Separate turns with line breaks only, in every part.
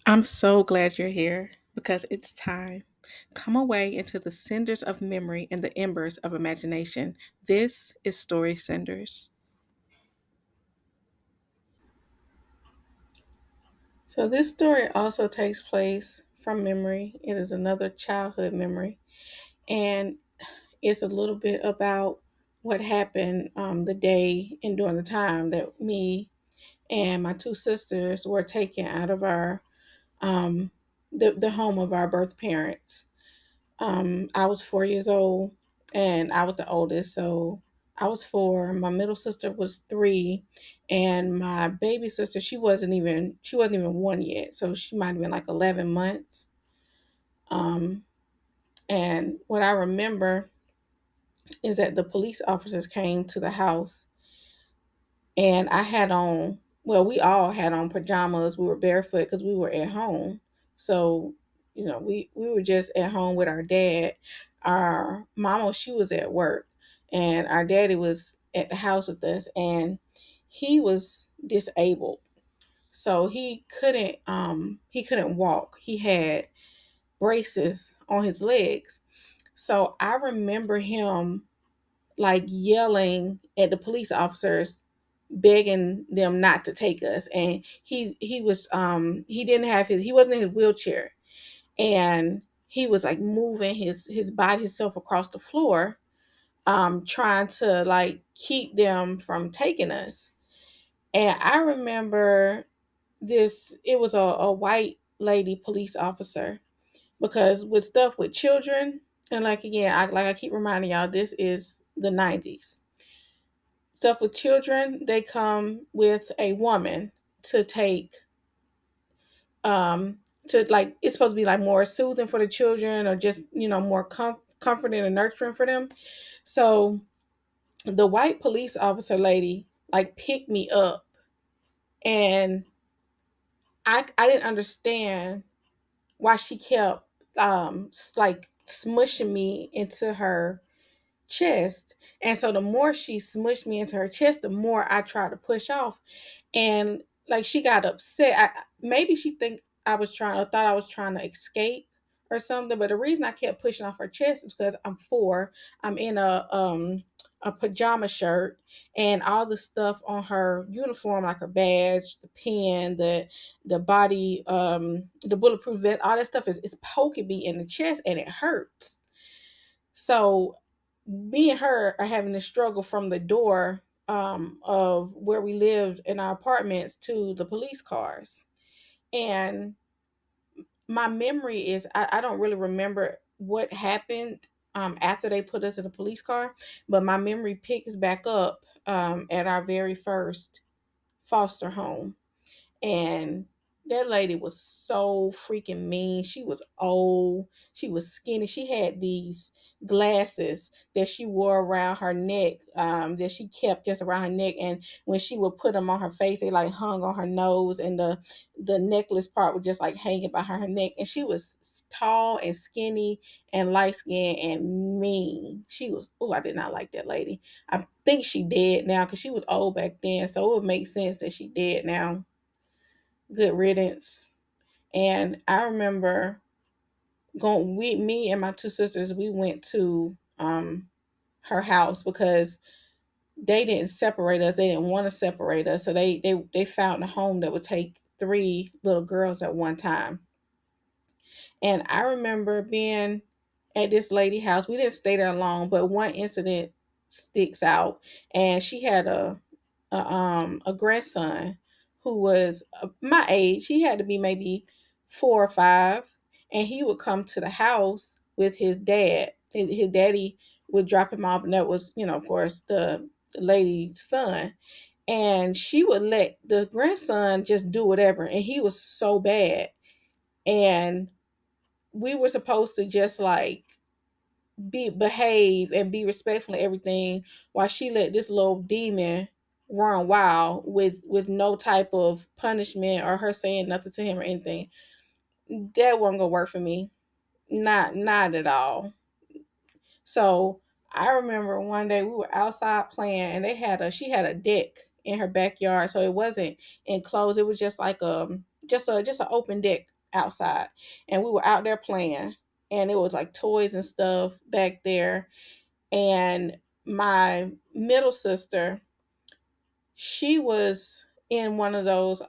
I'm so glad you're here because it's time. Come away into the cinders of memory and the embers of imagination. This is Story Cinders. So, this story also takes place from memory. It is another childhood memory, and it's a little bit about what happened the day and during the time that me and my two sisters were taken out of our um, the home of our birth parents. I was 4 years old and I was the oldest. So I was four. My middle sister was three, and my baby sister, she wasn't even one yet. So she might have been like 11 months. Um, and what I remember is that the police officers came to the house, and I had on, well, we all had on pajamas. We were barefoot because we were at home. So, we were just at home with our dad. Our mama, she was at work, and our daddy was at the house with us, and he was disabled. So he couldn't walk. He had braces on his legs. So I remember him like yelling at the police officers, begging them not to take us. And he didn't have his he wasn't in his wheelchair, and he was like moving his body himself across the floor, trying to like keep them from taking us. And I remember this, it was a white lady police officer, because with stuff with children, and like again, I keep reminding y'all, this is the 90s. Stuff with children, they come with a woman to take, to like, it's supposed to be like more soothing for the children, or just more comforting and nurturing for them. So the white police officer lady like picked me up, and I didn't understand why she kept like smushing me into her chest. And so the more she smushed me into her chest, the more I tried to push off. And like she got upset. Maybe she think I was trying, or thought I was trying to escape or something. But the reason I kept pushing off her chest is because I'm four. I'm in a pajama shirt, and all the stuff on her uniform, like her badge, the pen, the body, the bulletproof vest, all that stuff is poking me in the chest, and it hurts. So me and her are having to struggle from the door, of where we lived in our apartments, to the police cars. And my memory is, I don't really remember what happened after they put us in the police car, but my memory picks back up at our very first foster home. And that lady was so freaking mean. She was old. She was skinny. She had these glasses that she wore around her neck, that she kept just around her neck. And when she would put them on her face, they like hung on her nose, and the necklace part was just like hanging behind her neck. And she was tall and skinny and light skinned and mean. She was, oh, I did not like that lady. I think she dead now because she was old back then. So it would make sense that she dead now. Good riddance. And I remember me and my two sisters, we went to her house because they didn't separate us. They didn't want to separate us. So they found a home that would take three little girls at one time. And I remember being at this lady house. We didn't stay there long, but one incident sticks out. And she had a grandson who was my age. He had to be maybe 4 or 5, and he would come to the house with his dad. His daddy would drop him off, and that was, of course, the lady's son. And she would let the grandson just do whatever, and he was so bad. And we were supposed to just like behave and be respectful and everything, while she let this little demon run wild with no type of punishment or her saying nothing to him or anything. That wasn't gonna work for me. Not at all. So I remember one day we were outside playing, and she had a deck in her backyard, so it wasn't enclosed. It was just like just an open deck outside, and we were out there playing, and it was like toys and stuff back there. And my middle sister, she was in one of those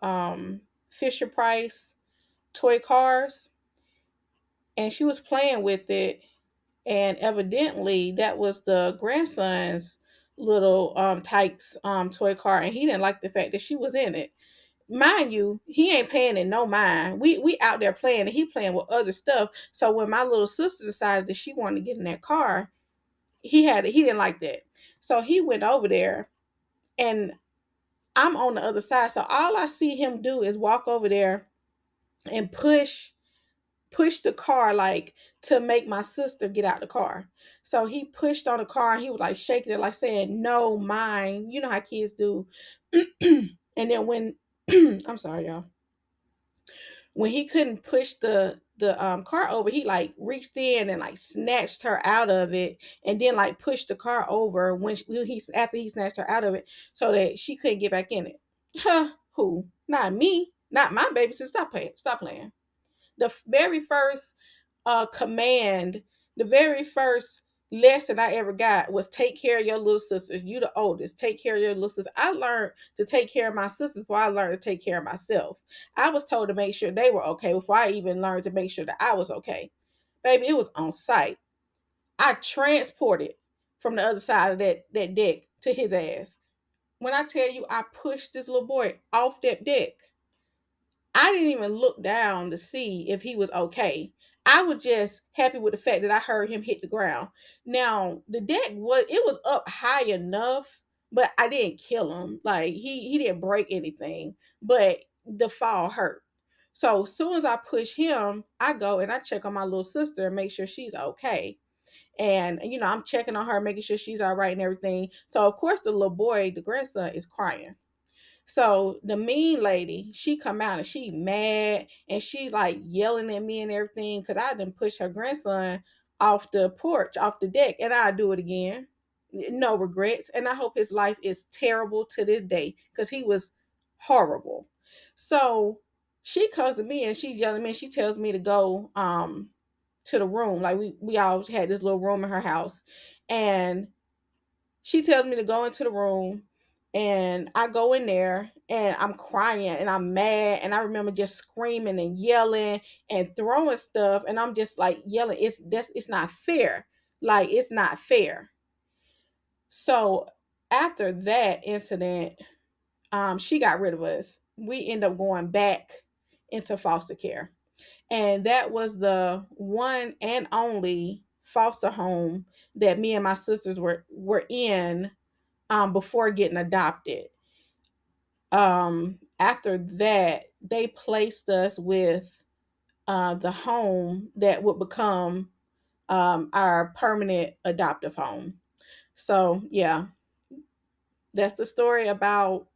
Fisher Price toy cars, and she was playing with it, and evidently that was the grandson's little Tykes toy car, and he didn't like the fact that she was in it. Mind you, he ain't paying it no mind. We out there playing, and he playing with other stuff. So when my little sister decided that she wanted to get in that car, he didn't like that. So he went over there, and I'm on the other side. So all I see him do is walk over there and push the car, like, to make my sister get out the car. So he pushed on the car, and he was like shaking it, like saying, "No, mine." You know how kids do. And then when I'm sorry, y'all. When he couldn't push the car over, he like reached in and like snatched her out of it, and then like pushed the car over when he after he snatched her out of it, so that she couldn't get back in it. Huh? Who? Not me. Not my baby. So stop playing. Stop playing. The very first command, the very first lesson I ever got was take care of your little sisters. You the oldest. Take care of your little sisters. I learned to take care of my sisters before I learned to take care of myself. I was told to make sure they were okay before I even learned to make sure that I was okay. Baby, it was on sight. I transported from the other side of that deck to his ass. When I tell you I pushed this little boy off that deck, I didn't even look down to see if he was okay. I was just happy with the fact that I heard him hit the ground. Now, the deck was up high enough, but I didn't kill him. Like he didn't break anything, but the fall hurt. So as soon as I push him, I go and I check on my little sister and make sure she's okay. And I'm checking on her, making sure she's all right and everything. So of course the little boy, the grandson, is crying. So the mean lady, she come out and she mad, and she like yelling at me and everything because I didn't push her grandson off the porch, off the deck, and I do it again. No regrets. And I hope his life is terrible to this day because he was horrible. So she comes to me and she's yelling at me, and she tells me to go to the room. Like we all had this little room in her house. And she tells me to go into the room, and I go in there and I'm crying and I'm mad, and I remember just screaming and yelling and throwing stuff, and I'm just like yelling, it's not fair. Like it's not fair. So after that incident, she got rid of us. We end up going back into foster care. And that was the one and only foster home that me and my sisters were in before getting adopted. After that, they placed us with the home that would become our permanent adoptive home. So, yeah, that's the story about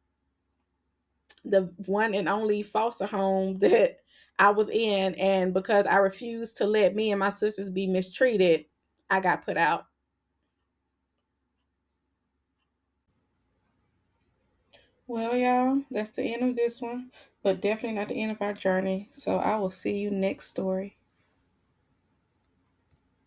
the one and only foster home that I was in. And because I refused to let me and my sisters be mistreated, I got put out. Well, y'all, that's the end of this one, but definitely not the end of our journey. So I will see you next story.